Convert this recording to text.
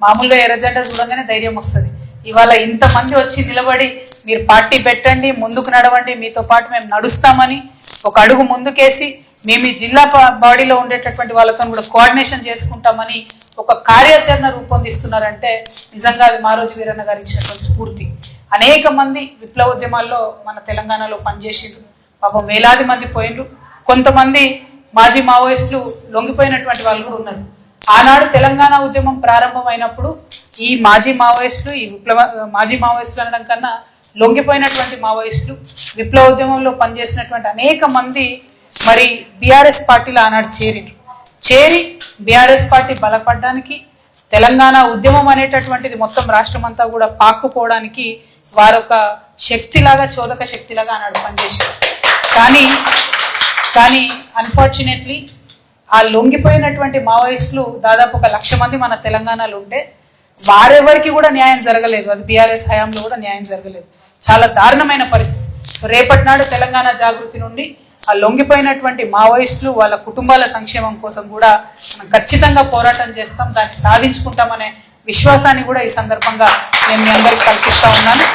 మామూలుగా ఎర్రజెండా చూడంగానే ధైర్యం వస్తుంది. ఇవాళ ఇంతమంది వచ్చి నిలబడి మీరు పార్టీ పెట్టండి, ముందుకు నడవండి, మీతో పాటు మేము నడుస్తామని ఒక అడుగు ముందుకేసి మేము ఈ జిల్లా బాడీలో ఉండేటటువంటి వాళ్ళతో కూడా కోఆర్డినేషన్ చేసుకుంటామని ఒక కార్యాచరణ రూపొందిస్తున్నారంటే నిజంగా అది మారోజు వీరన్న గారు ఇచ్చినటువంటి స్ఫూర్తి. అనేక మంది విప్లవోద్యమాల్లో మన తెలంగాణలో పనిచేసిండ్రు, పాపం వేలాది మంది పోయిండ్రు. కొంతమంది మాజీ మావోయిస్టులు లొంగిపోయినటువంటి వాళ్ళు కూడా ఉన్నారు. ఆనాడు తెలంగాణ ఉద్యమం ప్రారంభమైనప్పుడు ఈ మాజీ మావోయిస్టులు, ఈ మాజీ మావోయిస్టులు అనడం కన్నా లొంగిపోయినటువంటి మావోయిస్టులు, విప్లవోద్యమంలో పనిచేసినటువంటి అనేక మంది మరి బీఆర్ఎస్ పార్టీలో ఆనాడు చేరి బీఆర్ఎస్ పార్టీ బలపడడానికి, తెలంగాణ ఉద్యమం అనేటటువంటిది మొత్తం రాష్ట్రం అంతా కూడా పాక్కుపోవడానికి వారొక శక్తిలాగా, చోదక శక్తిలాగా ఆనాడు పనిచేశారు. కానీ అన్ఫార్చునేట్లీ ఆ లొంగిపోయినటువంటి మావోయిస్టులు దాదాపు 1,00,000 మంది మన తెలంగాణలో ఉంటే వారెవరికి కూడా న్యాయం జరగలేదు. అది బీఆర్ఎస్ హయాంలో కూడా న్యాయం జరగలేదు. చాలా దారుణమైన పరిస్థితి. రేపటి నాడు తెలంగాణ జాగృతి నుండి ఆ లొంగిపోయినటువంటి మావోయిస్టులు వాళ్ళ కుటుంబాల సంక్షేమం కోసం కూడా మనం ఖచ్చితంగా పోరాటం చేస్తాం, దాన్ని సాధించుకుంటామనే విశ్వాసాన్ని కూడా ఈ సందర్భంగా నేను మీ అందరికీ కల్పిస్తా ఉన్నాను.